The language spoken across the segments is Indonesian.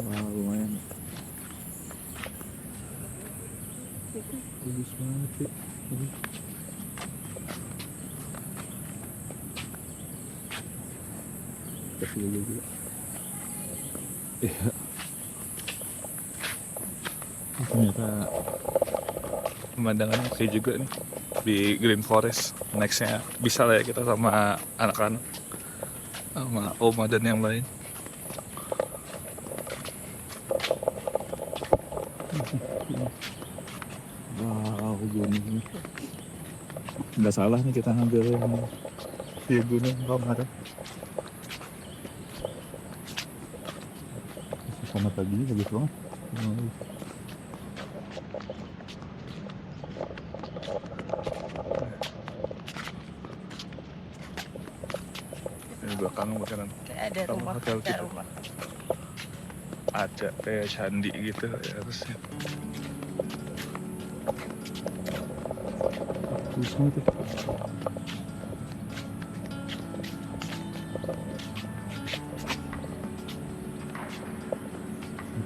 Wah, lumayan. Bagus banget sih. Kasih juga. Iya. Ternyata pemandangannya oke juga nih di Green Forest. Nextnya bisa lah ya kita sama anak-anak, sama Oma dan yang lain. Wow, gunung. Nggak salah nih kita ngambil view gunung kemarin. Sama tadi bagus banget. Ini belakang makanan. Ada rumah, hotel ada kita. rumah. Ada kayak candi gitu ya harusnya. Bagus banget ya.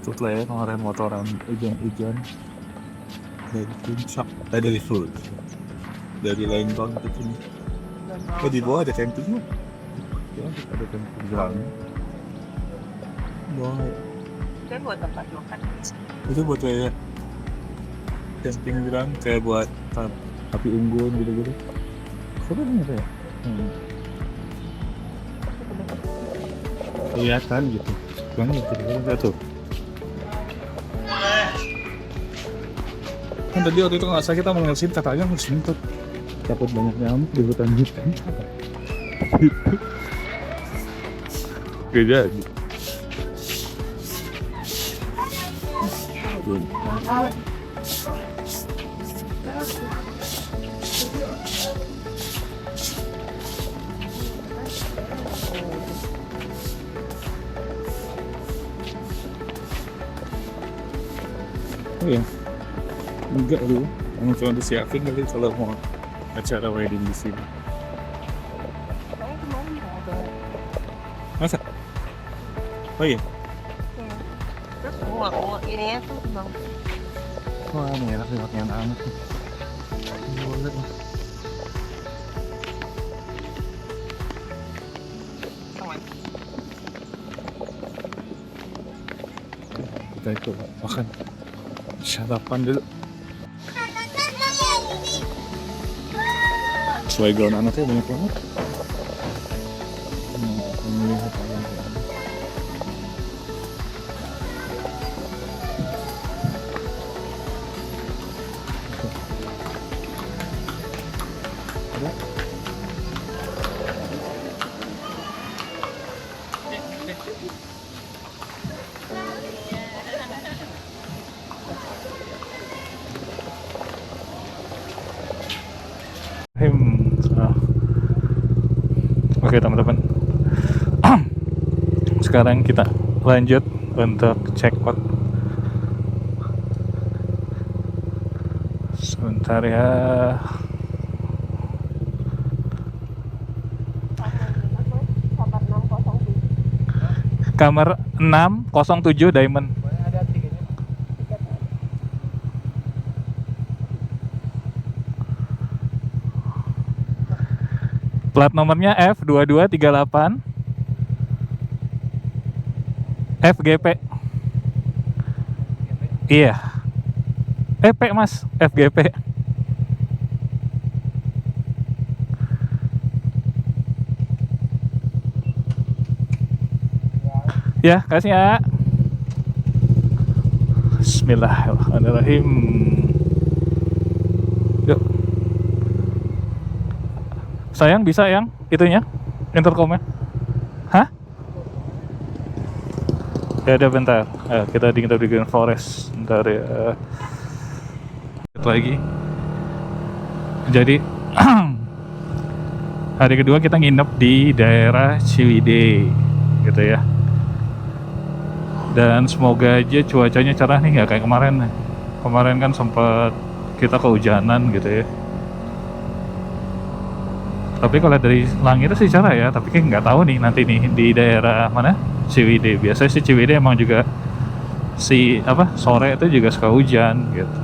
Itu lah ya kemarin motoran hujan-hujan dari puncak, dari full, dari Lengkong ke sini. Oh di bawah ada camping ya, ada camping ground. Wow, Itu buat tempat makan. itu buat kayak camping ground, kayak buat api unggun gitu-gitu. Keren gitu ya. Kelihatan gitu. Kan gitu tuh. Kan tadi waktu itu nggak salah kita mau ngeliatin katanya harus nyempet, takut banyak nyamuk di hutan. Gak jadi. Oh ya, enggak lu, emang cuma disiapin kali kalau mau acara wedding di sini. Kamu kemarin nggak ada. Masa? Oh iya. Terus bunga ini ya tuh bang. Wah, ini enak nih pakaian anak nih. Boleh lah. Kita itu makan sarapan dulu. Playground anaknya banyak banget. Melihat alam. Oke teman-teman, sekarang kita lanjut untuk check out. Sebentar ya. Kamar 607 Diamond. Plat nomornya F2238 FGP. Iya. P mas, FGP. Ya, kasih ya. Bismillahirrahmanirrahim. Yuk. Sayang bisa yang itunya, intercomnya. Hah? Ya ada bentar. Kita di Green Forest. Bentar ya. Lagi. Jadi hari kedua kita nginep di daerah Ciwidey, gitu ya. Dan semoga aja cuacanya cerah nih, nggak kayak kemarin. Kemarin kan sempat kita kehujanan gitu ya. Tapi kalau dari langit sih cerah ya, tapi kayak nggak tahu nih nanti nih di daerah mana Ciwidey. Biasanya sih Ciwidey emang juga sore itu juga suka hujan gitu.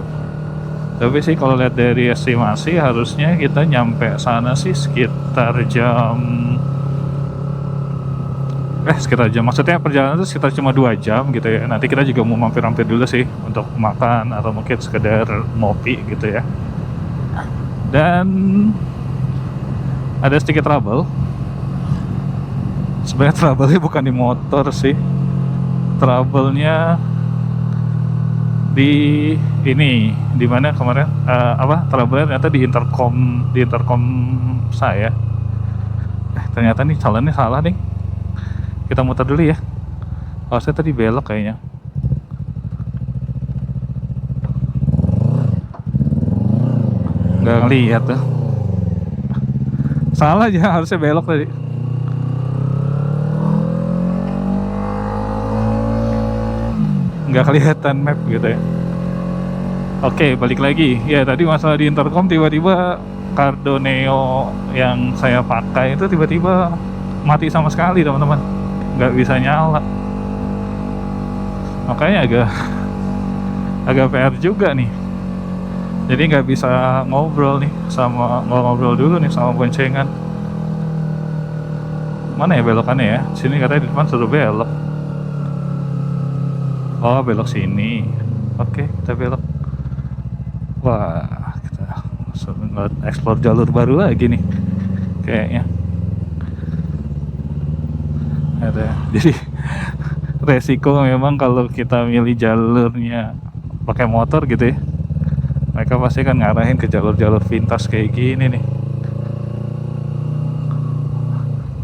Tapi sih kalau lihat dari estimasi harusnya kita nyampe sana sih sekitar jam maksudnya perjalanan itu sekitar cuma 2 jam gitu ya. Nanti kita juga mau mampir-mampir dulu sih untuk makan atau mungkin sekedar ngopi gitu ya. Dan ada sedikit trouble. Sebenarnya trouble-nya bukan di motor sih. Trouble-nya di ini, di mana kemarin trouble-nya ternyata di intercom saya. Ternyata nih jalannya salah nih. Kita muter dulu ya. Saya tadi belok kayaknya. Nggak ngeliat tuh. Salah aja, harusnya belok tadi. Nggak kelihatan map gitu ya. Oke, balik lagi. Ya tadi masalah di intercom, tiba-tiba Cardoneo yang saya pakai itu tiba-tiba mati sama sekali teman-teman. Nggak bisa nyala. Makanya agak PR juga nih. Jadi nggak bisa ngobrol dulu nih sama boncengan. Mana ya belokannya ya? Sini katanya di depan suruh belok. Oh, belok sini. Oke, kita belok. Wah, kita explore jalur baru lagi nih kayaknya. Jadi resiko memang kalau kita milih jalurnya pakai motor gitu ya, mereka pasti kan ngarahin ke jalur-jalur pintas kayak gini nih.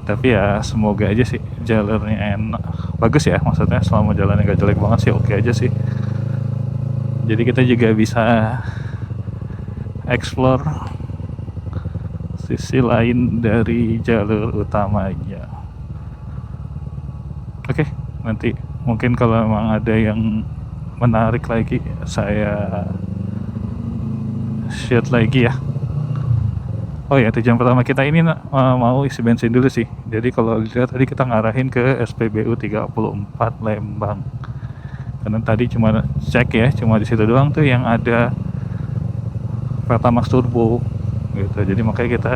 Tapi ya semoga aja sih jalurnya enak, bagus ya, maksudnya selama jalannya gak jelek banget sih oke aja sih. Jadi kita juga bisa explore sisi lain dari jalur utamanya. Oke, nanti mungkin kalau memang ada yang menarik lagi saya share lagi ya. Oh ya, tujuan pertama kita ini mau isi bensin dulu sih. Jadi kalau lihat tadi kita ngarahin ke SPBU 34 Lembang. Karena tadi cuma cek ya, cuma di situ doang tuh yang ada Pertamax Turbo gitu. Jadi makanya kita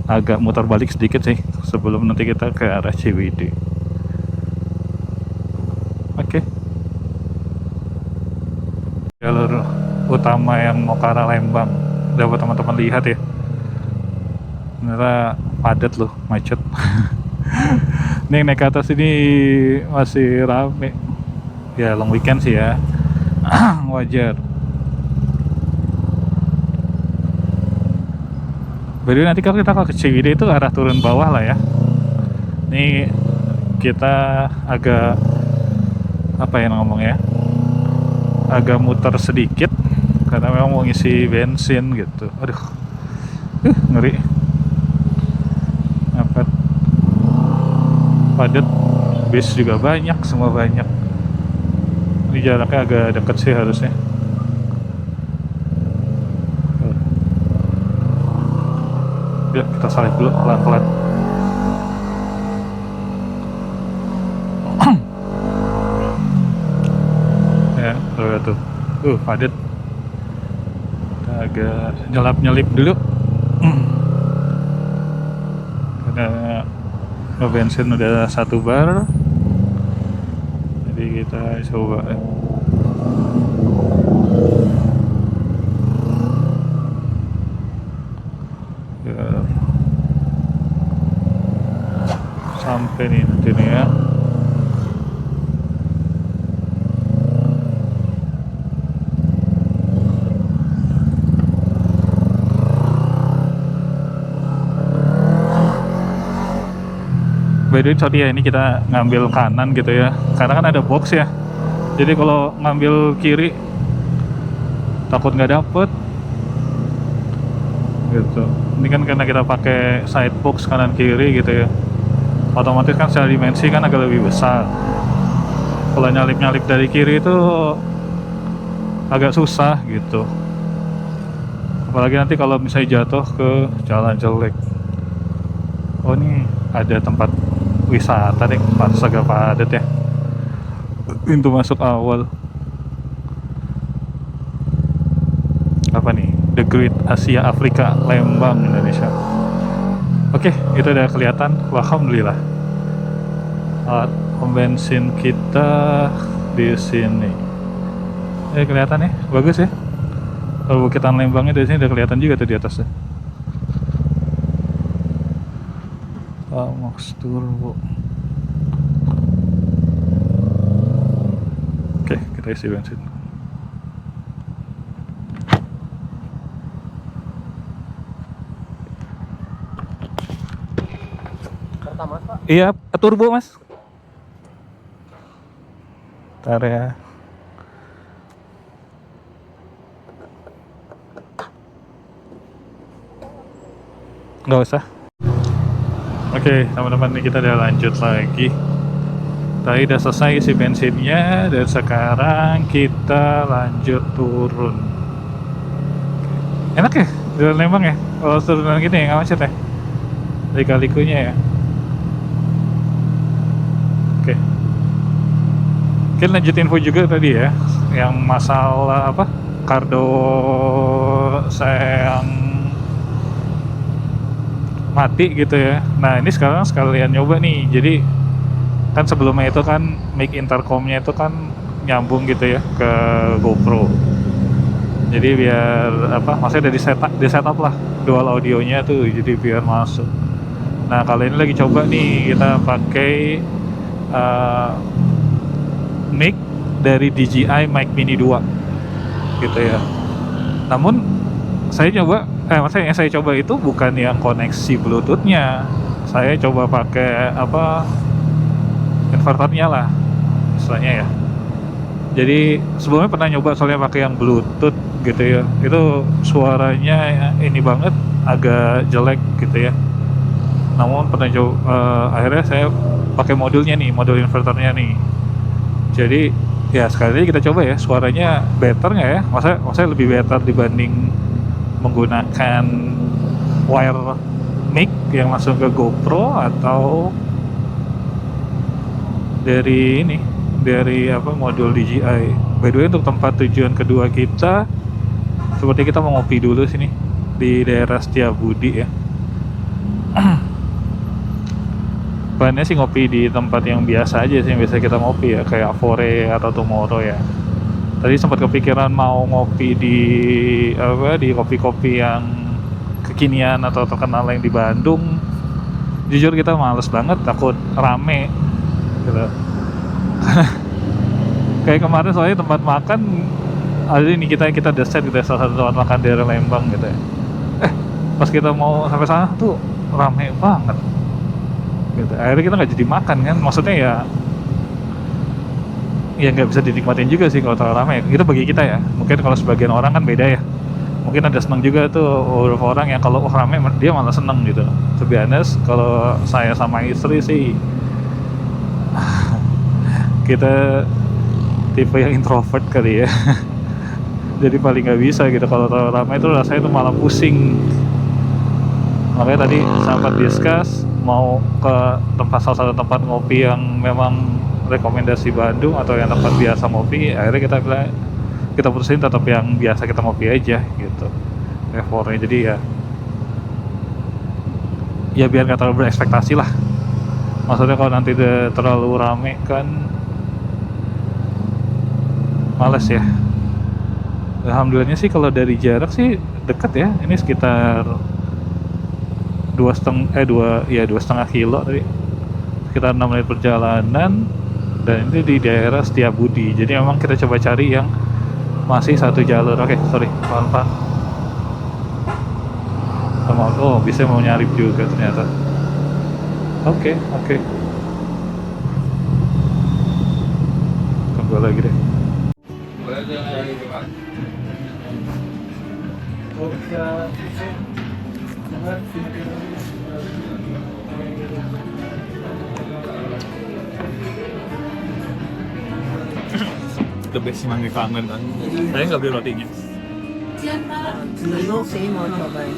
agak muter balik sedikit sih sebelum nanti kita ke arah Ciwidey. Oke. Jalur utama yang mau ke arah Lembang. Dapat teman-teman lihat ya, ternyata padat loh, macet. Nih naik ke atas ini masih rame ya, long weekend sih ya. Wajar. Jadi nanti kalau kita ke Ciwidey itu arah turun bawah lah ya. Ini kita agak agak muter sedikit karena memang mau ngisi bensin gitu. Aduh, ngeri. Apa? Padat, bis juga banyak, semua banyak. Ini jaraknya agak dekat sih harusnya. Ya, kita salip dulu pelan-pelan. Ya, tuh. Padat. Agak nyelip dulu karena bensin udah 1 bar, jadi kita coba ya, sampai nih nanti nih ya. By the way, sorry ya, ini kita ngambil kanan gitu ya, karena kan ada box ya. Jadi kalau ngambil kiri takut nggak dapet gitu. Ini kan karena kita pakai side box kanan kiri gitu ya, otomatis kan secara dimensi kan agak lebih besar. Kalau nyalip dari kiri itu agak susah gitu, apalagi nanti kalau misalnya jatuh ke jalan jelek. Oh, ini ada tempat wisata nih, pas agak padat ya. Pintu masuk awal. Apa nih? The Great Asia Afrika, Lembang, Indonesia. Oke, itu udah kelihatan. Alhamdulillah. Alat pom bensin kita di sini. Kelihatan ya, bagus ya. Kalau Bukitan Lembangnya dari sini udah kelihatan juga tuh di atasnya. Max Turbo. Oke, kita isi bensin. Pertama, Pak. Iya, turbo mas. Ntar ya. Nggak usah. Oke, teman-teman, ini kita udah lanjut lagi. Tadi udah selesai isi bensinnya, dan sekarang kita lanjut turun. Enak ya, jalan Lembang ya? Kalau turunan gini ya, nggak macet ya? Dari kalikunya ya. Oke. Kita lanjut info juga tadi ya, yang masalah apa? Kardo saya yang mati gitu ya. Nah ini sekarang sekalian nyoba nih. Jadi kan sebelumnya itu kan mic intercomnya itu kan nyambung gitu ya ke GoPro. Jadi biar apa? Maksudnya udah di setup lah dual audionya tuh. Jadi biar masuk. Nah kali ini lagi coba nih kita pakai mic dari DJI Mic Mini 2 gitu ya. Namun saya coba maksudnya yang saya coba itu bukan yang koneksi Bluetooth-nya. Saya coba pakai apa, inverternya lah istilahnya ya. Jadi sebelumnya pernah nyoba soalnya pakai yang Bluetooth gitu ya. Itu suaranya ini banget, agak jelek gitu ya. Namun pernah coba, akhirnya saya pakai modulnya nih, modul inverternya nih. Jadi ya sekali lagi kita coba ya, suaranya better nggak ya? Maksudnya lebih better dibanding menggunakan wire mic yang langsung ke GoPro atau dari ini, dari apa, modul DJI. By the way, untuk tempat tujuan kedua kita, seperti kita mau ngopi dulu sini di daerah Setiabudi ya. Plannya sih ngopi di tempat yang biasa aja sih, yang biasa kita ngopi ya, kayak Fore atau Tomorrow ya. Tadi sempat kepikiran mau ngopi di apa, di kopi-kopi yang kekinian atau terkenal yang di Bandung. Jujur kita males banget, takut rame gitu. Kayak kemarin soalnya tempat makan ada ini, kita udah set gitu, salah satu tempat makan daerah Lembang gitu ya. Pas kita mau sampai sana tuh rame banget gitu. Akhirnya kita nggak jadi makan kan, maksudnya ya nggak bisa dinikmatin juga sih kalau terlalu ramai. Itu bagi kita ya. Mungkin kalau sebagian orang kan beda ya. Mungkin ada senang juga tuh beberapa orang yang kalau ramai dia malah seneng gitu. To be honest, kalau saya sama istri sih kita tipe yang introvert kali ya. Jadi paling nggak bisa gitu kalau terlalu ramai, itu rasanya tuh malah pusing. Makanya tadi sempat discuss mau ke salah satu tempat ngopi yang memang rekomendasi Bandung atau yang tempat biasa ngopi. Akhirnya kita putusin tetap yang biasa kita ngopi aja gitu, F4-nya. Jadi ya biar nggak terlalu berekspektasi lah. Maksudnya kalau nanti udah terlalu rame kan males ya. Alhamdulillahnya sih kalau dari jarak sih deket ya. Ini sekitar 2,5 kilo tadi, sekitar 6 menit perjalanan. Dan ini di daerah Setiabudi. Jadi memang kita coba cari yang masih satu jalur. Oke, sorry, pelan-pelan. Oh, bisa mau nyarip juga ternyata. Oke. Tunggu lagi deh. The best sih, manggil kangen kan. Saya nggak beli rotinya. Belum sih, mau cobain.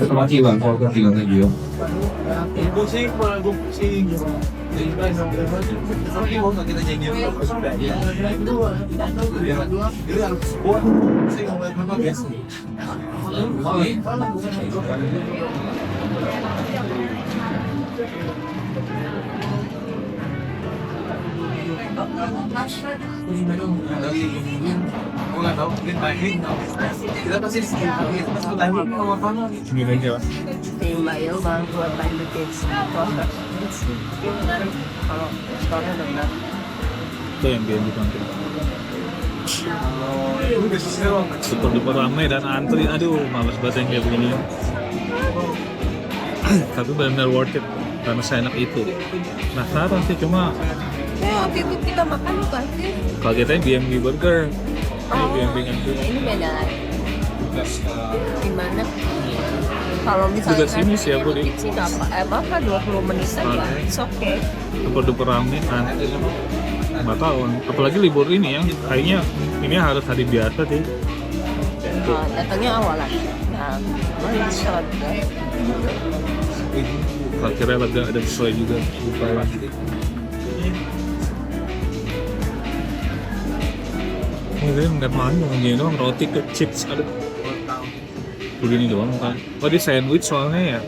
Otomatis bang, kalau ke tiga tujuh. Gini aja lah. Timbail bang buat lanjutin proses. Kalau soalnya udah benar. Itu yang game ditonton. Super duper ramai dan antri, aduh males banget yang kayak begini. Tapi benar-benar worth it karena seenak itu. Penasaran sih cuma Waktu itu kita makan bukan sih? kalau kita BMB burger, ini BMB ngantuk. Ini beda lagi. Gimana? Kalau Juga misalnya sini sih aku di sih apa 20 menit aja, it's okay. super duper ramai antri. Nggak tahu, apalagi libur ini yang kayaknya ini harus hari biasa sih. Datangnya awalan. Nah, sholat ya. Akhirnya ada sesuai juga. Ini nggak makan gini doang, roti ke chips ada begini doang kan. Oh di sandwich soalnya ya.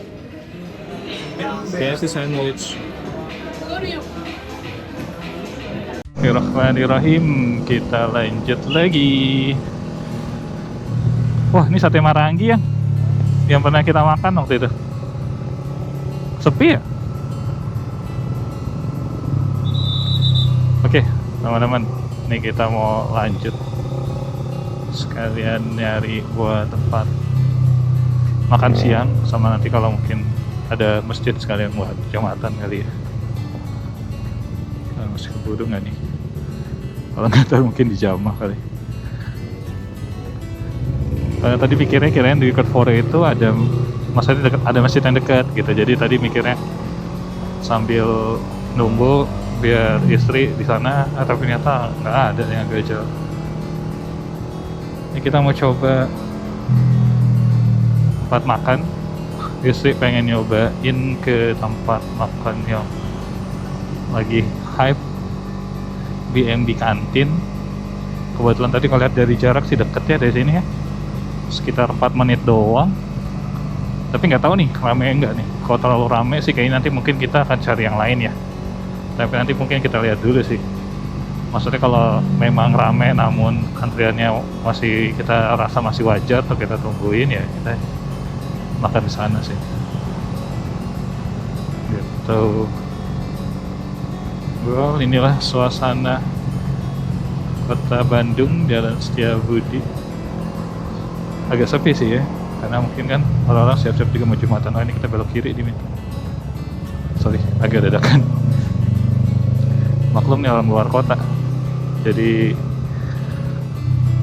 Kayaknya sih sandwich. Bismillahirrahmanirrahim, kita lanjut lagi. Wah, ini sate Marangi yang pernah kita makan waktu itu. Sepi ya? Oke, teman-teman, ini kita mau lanjut. Sekalian nyari buat tempat makan siang, sama nanti kalau mungkin ada masjid sekalian buat jumatan kali ya. Masih keburu nggak nih? Kalau nggak tahu mungkin di Jamah kali. Tadi pikirnya kirain di Kerfore itu ada maksudnya dekat, ada masjid yang dekat gitu. Jadi tadi mikirnya sambil nunggu biar istri di sana, tapi ternyata nggak ada yang agak jauh. Ini kita mau coba tempat makan. Istri pengen nyobain ke tempat makan yang lagi hype, BMB kantin. Kebetulan tadi kalau lihat dari jarak sih deket ya dari sini ya, sekitar 4 menit doang. Tapi nggak tahu nih rame enggak nih. Kalau terlalu rame sih kayaknya nanti mungkin kita akan cari yang lain ya. Tapi nanti mungkin kita lihat dulu sih. Maksudnya kalau memang rame namun antriannya masih kita rasa masih wajar atau kita tungguin ya kita makan di sana sih. Gitu. Well, inilah suasana kota Bandung, Jalan Setiabudi. Agak sepi sih ya, karena mungkin kan orang-orang siap-siap juga mau Jumatan. Oh, ini kita belok kiri di sini. Sorry, agak dadakan. Maklum nih orang luar kota, jadi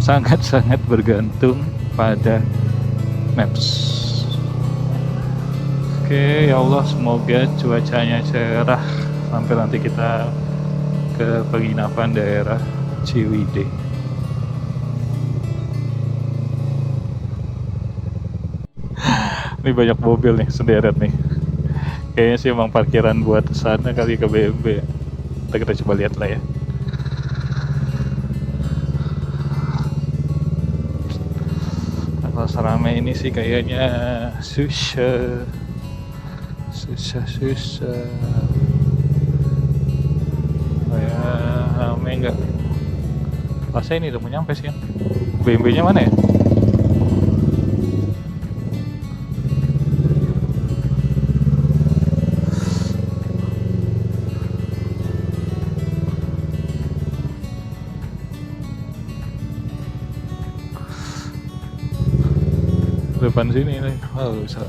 sangat-sangat bergantung pada maps. Oke, ya Allah, semoga cuacanya cerah sampai nanti kita ke penginapan daerah Ciwidey. Ini banyak mobil nih, sederet nih. Kayaknya sih emang parkiran buat sana kali ke BMB. Kita coba lihat lah ya. Kalau seramai ini sih kayaknya susah. Kayak rame enggak? Pasnya ini udah mau nyampe sih ya. BMB nya mana ya? Depan sini nih. Oh, bisa.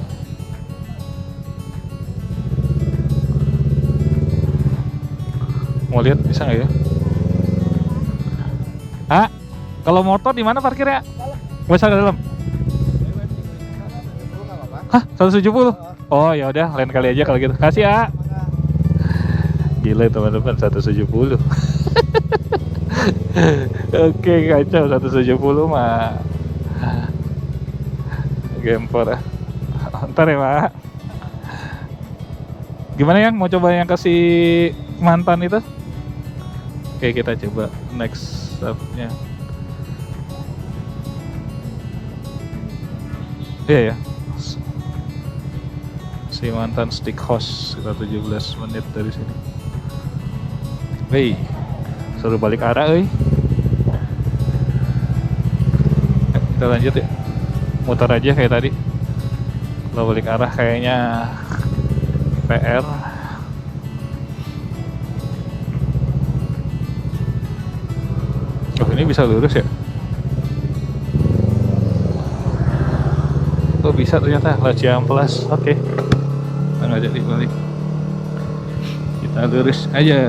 Mau lihat bisa nggak ya? Ah, kalau motor di mana parkirnya? Bisa ke dalam. Hah, 170? Oh ya udah, lain kali aja kalau gitu. Kasih ya. Gila teman-teman, 170. Oke, kacau 170 mah. Gempor ya. Ntar ya Pak. Gimana yang mau coba yang kasih mantan itu? Oke, kita coba next stepnya. Iya ya. Si mantan stick host kita 17 menit dari sini. Hei, suruh balik arah kita lanjut ya. Muter aja kayak tadi. Kalau balik arah kayaknya PR. Oh, ini bisa lurus ya? Oh, bisa ternyata Laciam Plus. Oke. Nggak jadi balik. Kita lurus aja.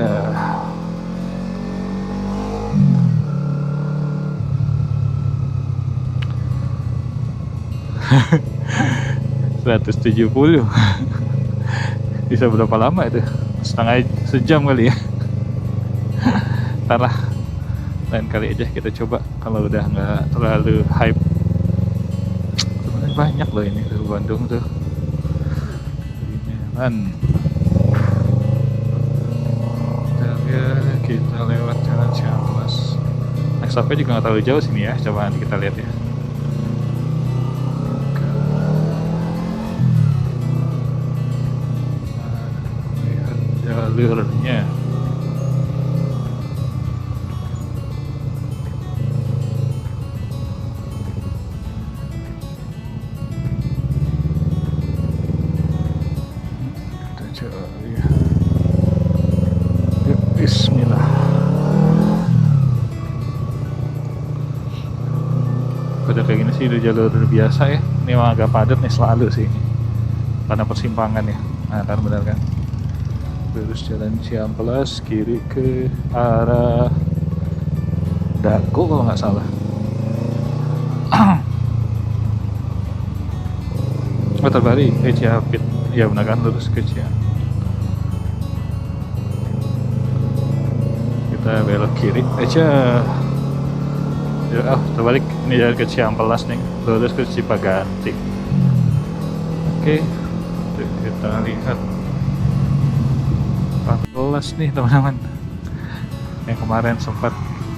$170. Bisa berapa lama itu? Setengah sejam kali ya. Ntar lah, lain kali aja kita coba kalau udah nggak terlalu hype. Sebenarnya banyak loh ini ke Bandung tuh. Kan kita lewat Jalan Ciamplas. Next stopnya juga nggak terlalu jauh sini ya. Coba nanti kita lihat ya. Jalurnya kita coba lihat. Yuk, bismillah. Udah kayak gini sih udah jalur biasa ya. Ini memang agak padat nih selalu sih karena persimpangan ya. Nah kan benar kan, terus Jalan Ciamplas kiri ke arah Dago kalau nggak salah. Oh terbalik ke Ciapit, ya benar kan, lurus ke Ciapit. Kita belok kiri aja. Oh terbalik, ini jalan ke Ciamplas nih, lurus ke Cipaganti. Oke, kita lihat 14 nih teman-teman, yang kemarin sempat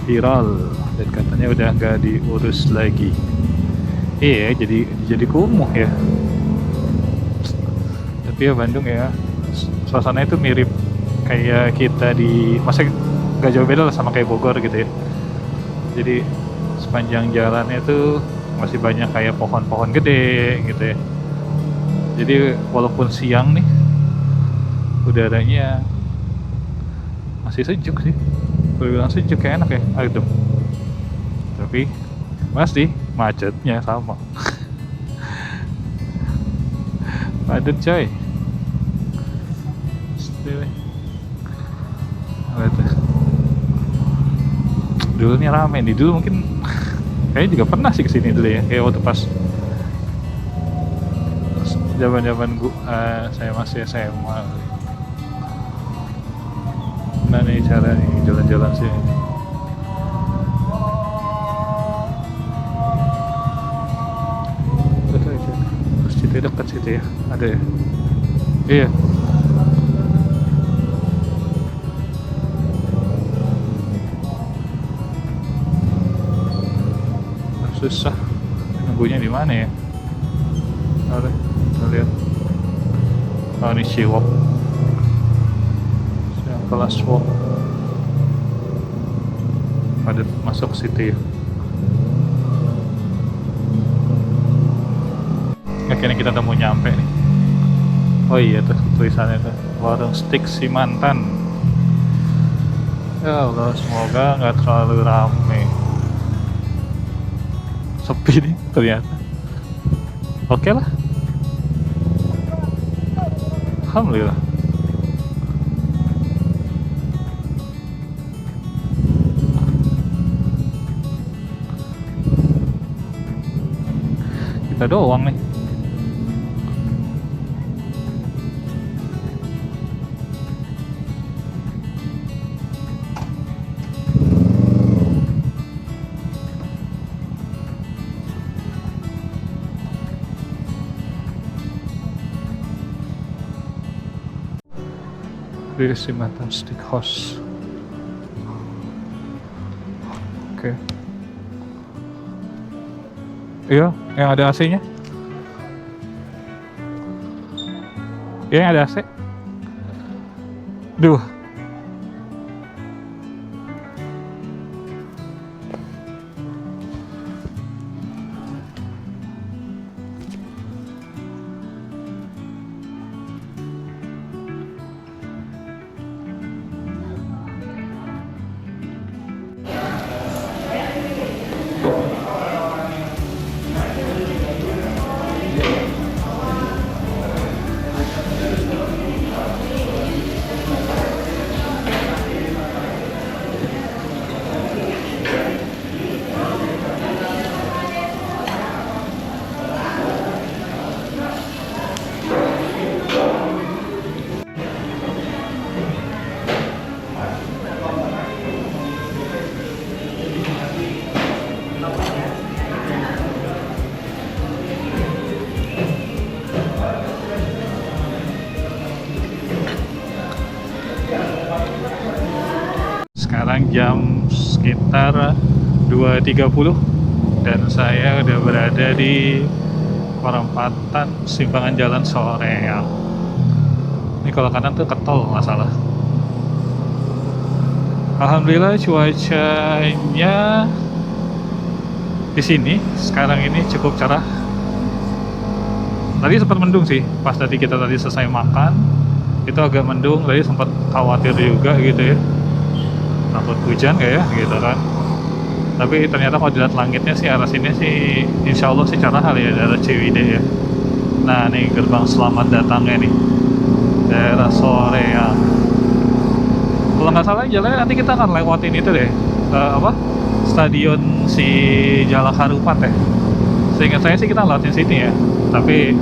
viral dan katanya udah nggak diurus lagi. Iya, jadi kumuh ya. Tapi ya Bandung ya, suasana itu mirip kayak kita di, masa nggak jauh beda lah sama kayak Bogor gitu ya. Jadi sepanjang jalannya tuh masih banyak kayak pohon-pohon gede gitu ya. Jadi walaupun siang nih, udaranya masih sejuk sih. Kalau bilang sejuk kayak enak ya, adem. Tapi pasti macetnya sama. Padat coy. Dulu nih rame nih, dulu mungkin kayaknya juga pernah sih kesini dulu ya, kayak waktu pas zaman saya masih SMA. Nah nih cara nih jalan-jalan sih. Betul aja. Masjid dekat situ ya, ada ya. Iya. Susah nunggunya di mana ya? Ada, kita lihat. Oh ini Ciwok, yang kelas walk. Ada masuk situ ya. Akhirnya kita udah mau nyampe nih. Oh iya tuh tulisannya tuh, warung stik si mantan. Ya Allah, semoga nggak terlalu rame. Sepi nih ternyata. Oke lah, alhamdulillah. Kita doang nih. di Simatan Steakhouse. Oke. Iya, yang ada AC-nya. Iya, yang ada AC. Duh. Sekarang jam sekitar 2.30 dan saya udah berada di perempatan simpangan jalan Soreang. Ini kalau kanan tuh ketol nggak salah. Alhamdulillah cuacanya di sini sekarang ini cukup cerah. Tadi sempat mendung sih, pas tadi kita tadi selesai makan itu agak mendung, tadi sempat khawatir juga gitu ya, takut hujan kayak ya gitu kan. Tapi ternyata kalau dilihat langitnya sih arah sini sih insya Allah sih cerah kali ya, daerah Ciwidey ya. Nah nih gerbang selamat datangnya nih, daerah Soreang. Kalau nggak salah jalannya nanti kita akan lewatin itu deh, stadion si Jalak Harupat ya. Seingat saya sih kita lewatin sini ya, tapi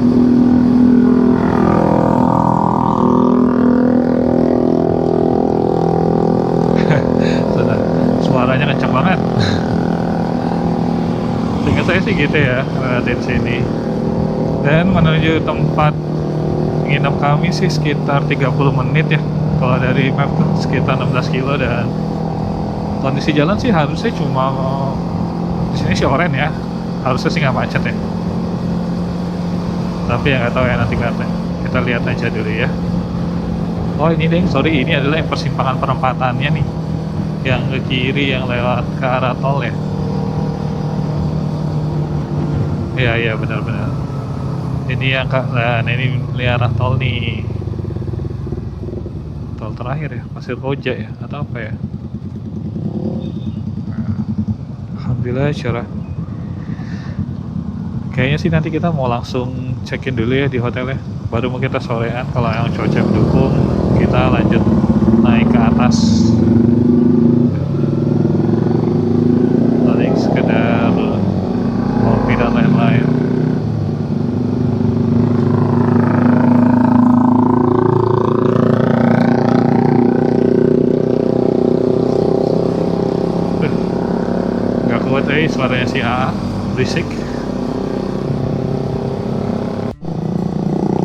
suaranya kenceng banget. Seingat saya sih gitu ya, lewatin sini. Dan menuju tempat nginep kami sih sekitar 30 menit ya. Kalau dari map tuh sekitar 16 kilo, dan kondisi jalan sih harusnya cuma di sini sih oren ya, harusnya sih nggak macet ya. Tapi ya nggak tahu ya, nanti kita lihat aja dulu ya. Oh ini deh, sorry, ini adalah yang persimpangan perempatannya nih, yang ke kiri yang lewat ke arah tol ya. Iya benar-benar. Ini yang nah ini arah tol nih. Tol terakhir ya, Pasir Koja ya, atau apa ya? Alhamdulillah cerah. Kayaknya sih nanti kita mau langsung check-in dulu ya di hotelnya, baru mau kita sorean. Kalau yang cuaca mendukung, kita lanjut naik ke atas. Paling sekedar kopi dan lain-lain. Gak kuat suaranya si AA, berisik.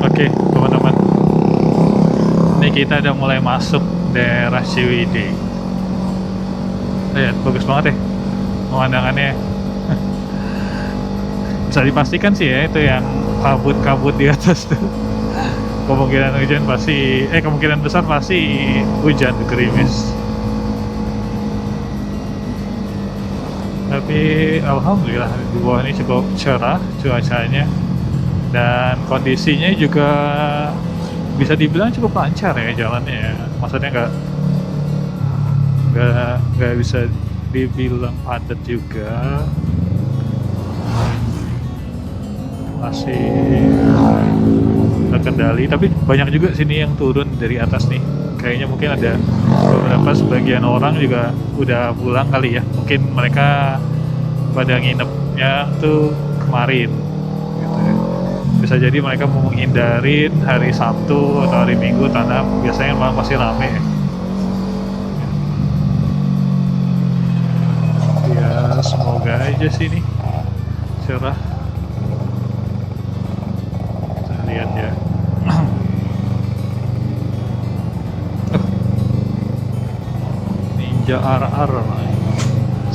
Oke teman-teman, ini kita udah mulai masuk daerah Ciwidey. Lihat, bagus banget ya pemandangannya. Bisa dipastikan sih ya, itu yang kabut-kabut di atas tuh kemungkinan hujan pasti, kemungkinan besar pasti hujan, gerimis. Tapi alhamdulillah di bawah ini cukup cerah cuacanya, dan kondisinya juga bisa dibilang cukup lancar ya jalannya ya. Maksudnya nggak bisa dibilang padat juga, masih terkendali. Tapi banyak juga sini yang turun dari atas nih. Kayaknya mungkin ada beberapa sebagian orang juga udah pulang kali ya. Mungkin mereka pada nginepnya tuh kemarin gitu ya. Bisa jadi mereka mau menghindarin hari Sabtu atau hari Minggu, karena biasanya malam pasti rame ya. Semoga aja sini cerah. Kita lihat ya. Ninja RR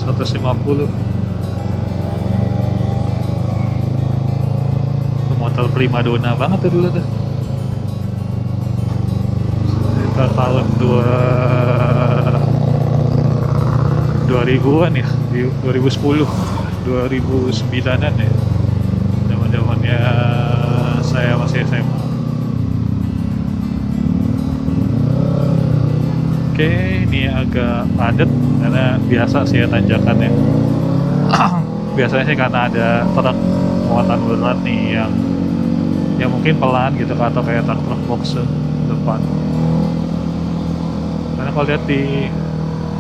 150. Itu motor primadona banget tuh dulu tuh. Sekitar tahun 2000-an ya, 2010, 2009-an ya. Zaman-zamannya saya masih SMA. Oke, ini agak padat karena biasa sih ya tanjakannya. Biasanya sih karena ada truk muatan berat nih yang mungkin pelan gitu atau kayak truk box depan. Karena kalau lihat di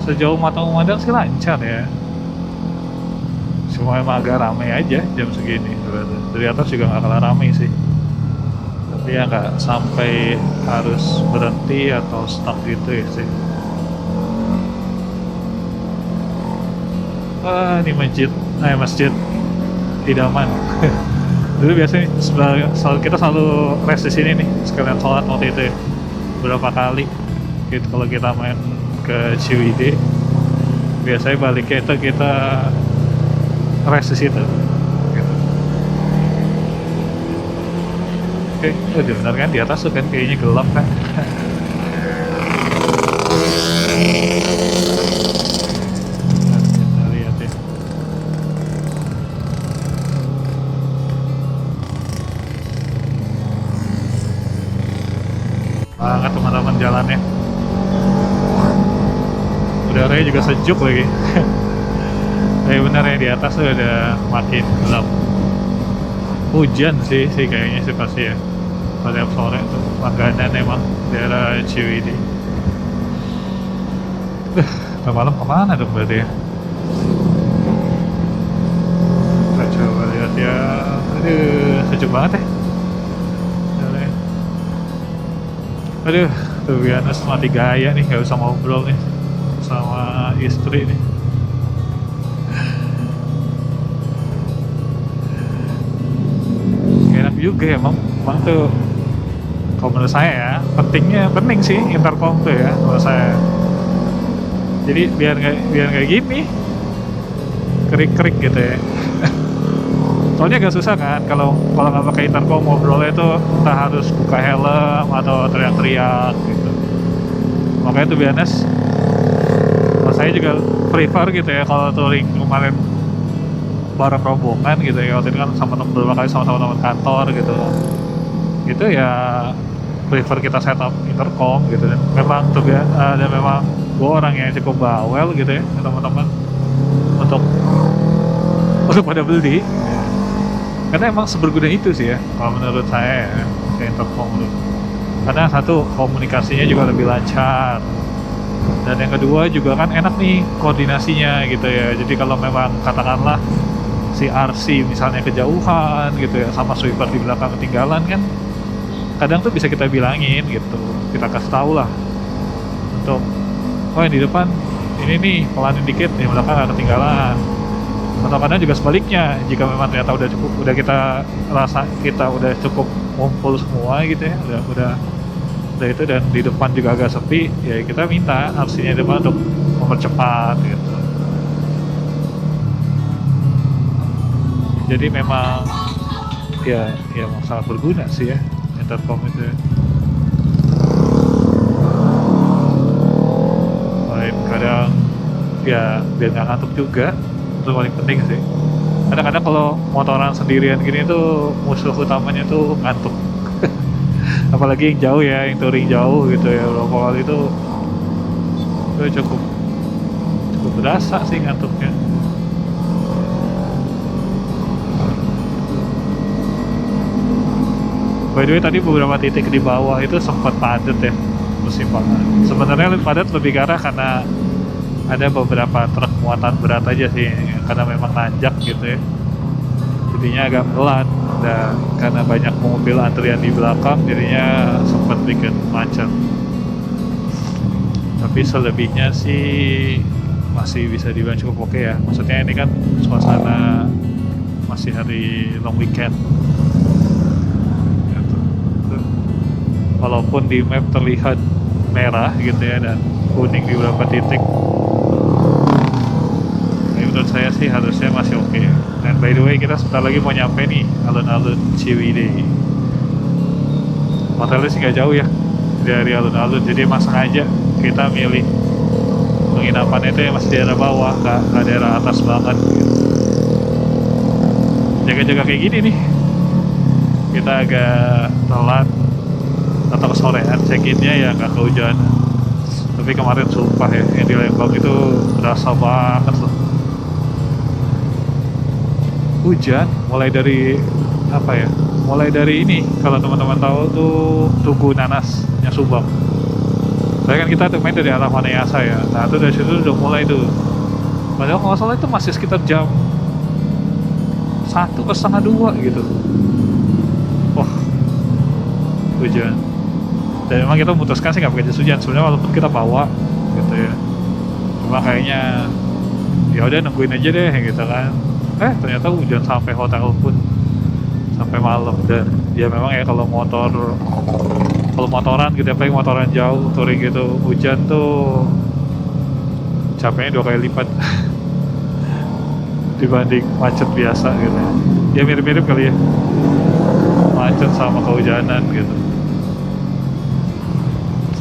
sejauh mata memandang sih lancar ya. Cuma emang agak ramai aja jam segini. Dari atas juga nggak kalah ramai sih. Tapi ya nggak sampai harus berhenti atau stuck gitu ya sih. Wah, ini masjid idaman. Dulu biasanya kita selalu rest di sini nih, sekalian sholat waktu itu ya. Berapa kali gitu, kalau kita main ke Ciwidey, biasanya baliknya itu kita rest di situ. Gitu. Oke, benar kan di atas tuh kan kayaknya gelap kan. Banget teman-teman jalannya, udaranya juga sejuk lagi. Tapi bener ya, di atas tuh udah makin gelap. Hujan sih kayaknya sih pasti ya pada sore tuh, langganan emang daerah Ciwidey. Ke malam kemana dong berarti ya? Kita coba lihat ya. Aduh, sejuk banget ya. Aduh, tuh Bianes mati gaya nih, gak usah ngobrol nih sama istri nih. Enak juga ya, emang tuh kalau menurut saya ya, penting sih intercom tuh ya menurut saya. Jadi biar kayak gini kerik gitu ya. Soalnya agak susah kan kalau nggak pakai intercom, ngobrolnya itu entah harus buka helm atau teriak-teriak gitu. Makanya tuh biasanya saya juga prefer gitu ya kalau touring kemarin bareng rombongan gitu ya, waktu itu kan beberapa kali sama teman kantor gitu. Itu ya prefer kita setup intercom gitu, dan memang tuh dan memang gue orang yang cukup bawel gitu ya teman-teman untuk pada beli. Karena emang seberguna itu sih ya kalau menurut saya ya, intercom itu. Karena satu, komunikasinya juga lebih lancar, dan yang kedua juga kan enak nih koordinasinya gitu ya. Jadi kalau memang katakanlah si RC misalnya kejauhan gitu ya, sama sweeper di belakang ketinggalan kan, kadang tuh bisa kita bilangin gitu, kita kasih tahu lah untuk, oh yang di depan ini nih pelanin dikit, di belakang nggak ketinggalan. Atau kadang juga sebaliknya, jika memang ternyata udah kita rasa kita udah cukup ngumpul semua gitu ya, udah itu, dan di depan juga agak sepi, ya kita minta RC-nya di depan untuk mempercepat gitu. Jadi memang ya sangat berguna sih ya intercom itu ya. Kadang ya biar nggak ngantuk juga, itu paling penting sih. Kadang-kadang kalau motoran sendirian gini tuh musuh utamanya tuh ngantuk. Apalagi yang jauh ya, yang touring jauh gitu ya, berapa kali itu cukup berasa sih ngantuknya. By the way, tadi beberapa titik di bawah itu sempat padat ya persimpangan. Sebenarnya padat lebih ke arah karena ada beberapa truk muatan berat aja sih, karena memang nanjak gitu ya, jadinya agak pelan, dan karena banyak mobil antrian di belakang jadinya sempat bikin macet. Tapi selebihnya sih masih bisa dibilang cukup oke ya. Maksudnya ini kan suasana masih hari long weekend gitu. Walaupun di map terlihat merah gitu ya dan kuning di beberapa titik, menurut saya sih harusnya masih oke. Dan by the way kita sebentar lagi mau nyampe nih alun-alun Ciwidey. Hotelnya sih gak jauh ya dari alun-alun, jadi emang sengaja kita milih penginapannya itu yang masih daerah bawah, nggak daerah atas banget gitu. Jaga-jaga kayak gini nih kita agak telat atau kesorean check-innya ya nggak kehujanan. Tapi kemarin sumpah ya yang di Lembang itu berasa banget loh hujan, mulai dari apa ya, mulai dari ini kalau teman-teman tahu tuh Tugu Nanasnya Subang. Saya kan kita tuh main dari arah Vanayasa ya, nah itu dari situ udah mulai tuh, padahal kalau nggak salah itu masih sekitar jam 1 ke setengah 2 gitu. Wah hujan, dan memang kita memutuskan sih nggak pakai jas hujan sebenarnya walaupun kita bawa gitu ya, cuma kayaknya ya udah nungguin aja deh gitu kan. Ternyata hujan sampai hotel pun sampai malam. Dan ya memang ya kalau motoran gitu ya, paling motoran jauh touring gitu, hujan tuh capeknya 2 kali lipat dibanding macet biasa gitu ya. Mirip-mirip kali ya macet sama kehujanan gitu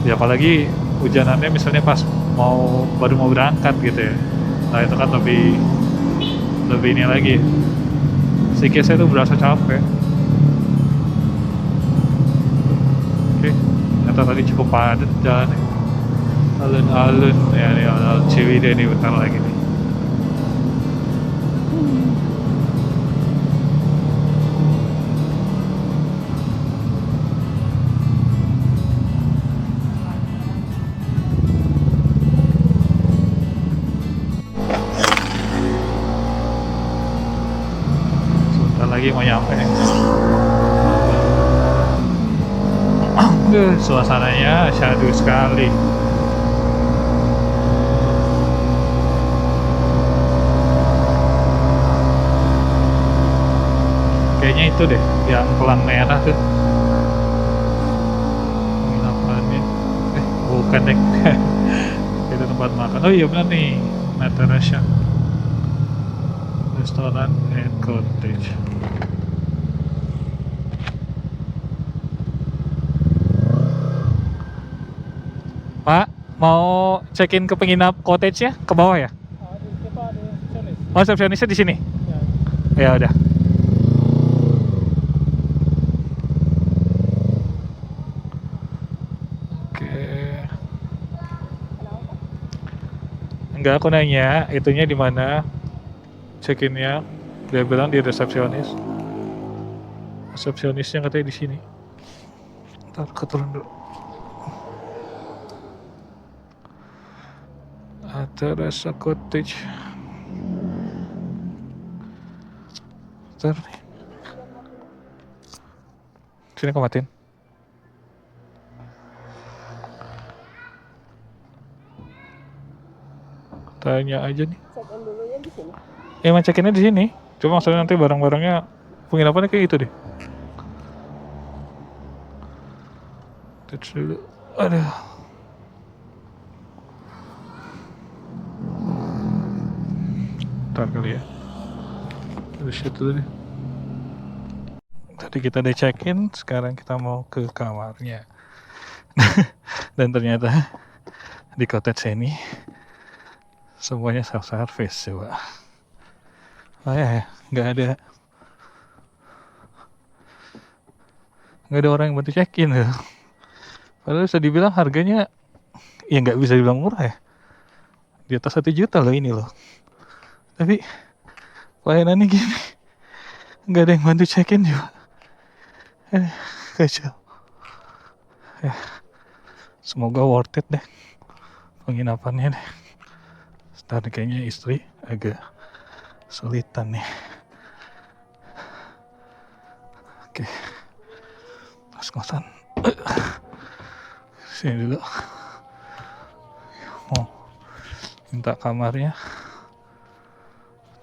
ya, apalagi hujanannya misalnya pas baru mau berangkat gitu ya. Nah itu kan lebih ini lagi, psikis saya tuh berasa capek. Oke, ternyata tadi cukup padat jalan nih. Alun-alun ya, nih alun-alun Ciwidey nih bentar lagi nih. Lagi mau nyampe. Suasananya syahdu sekali. Kayaknya itu deh yang pelang merah tuh penginapannya. Bukan deh. Itu tempat makan. Oh iya benar nih, Natarasha Restoran and Cottage. Pak, mau check-in ke penginap cottage ya? Ke bawah ya? Oh, resepsionisnya di sini? Ya udah. Oke. Enggak, aku nanya itunya di mana? Check-innya. Dia bilang di resepsionis. Resepsionisnya katanya di sini. Ntar keturun dulu. Natarasha Cottage. Ntar nih. Sini kau matiin. Tanya aja nih. Check-in dulunya di sini. Emang check-innya di sini. Cuma maksudnya nanti barang-barangnya penginapannya kayak itu deh. Touch dulu. Aduh. Ntar kali ya. Terus itu deh. Tadi kita udah check-in, sekarang kita mau ke kamarnya. Dan ternyata di cottage ini semuanya self service coba. Oh ya, nggak ada orang yang bantu check-in loh. Padahal bisa dibilang harganya ya nggak bisa dibilang murah ya. Di atas 1 juta loh ini loh. Tapi pelayanannya gini, nggak ada yang bantu check-in juga. Kacau. Ya, semoga worth it deh penginapannya deh. Ntar kayaknya istri agak sulitan nih. Oke, kos-kosan. Sini dulu. Mau minta kamarnya.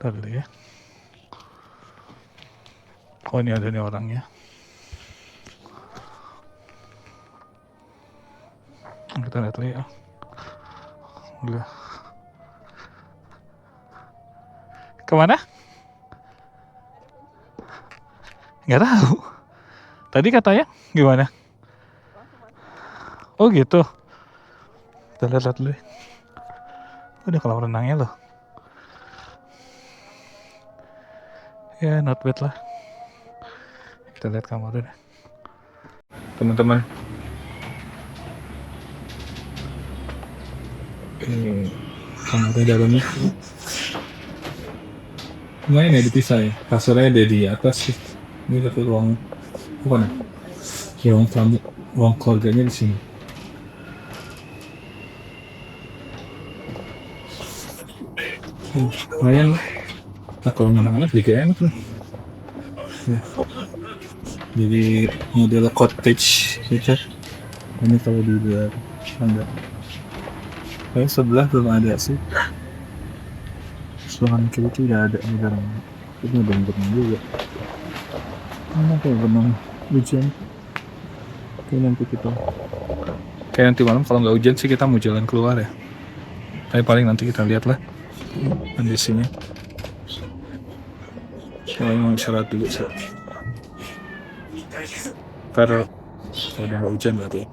Ntar dulu ya. Oh ini ada nih orangnya. Kita lihat ya. Udah. Kemana? Nggak tahu. Tadi katanya gimana? Oh gitu. Kita lihat dulu. Udah kalau renangnya loh. Ya not bad lah. Kita lihat kamarnya deh. Teman-teman. Ini kamarnya dalamnya. Lumayan ya dipisah ya. Kasurnya ada di atas sih. Ini tapi ruang apa nih? Ruang tamu, ruang keluarganya di sini. Lumayan lah. Nah kalau anak-anak juga enak lah. Ya. Jadi model cottage gitu. Ini kalau di luar enggak. Kayak sebelah belum ada sih. Sebelah kiri itu udah ada beneran. Ini bener-bener juga. Mana kayak benang hujan. Kayak nanti kita. Kayak nanti malam kalau nggak hujan sih kita mau jalan keluar ya. Tapi paling nanti kita lihat lah kondisinya. Saya mau istirahat dulu sih. Ntar udah nggak hujan berarti.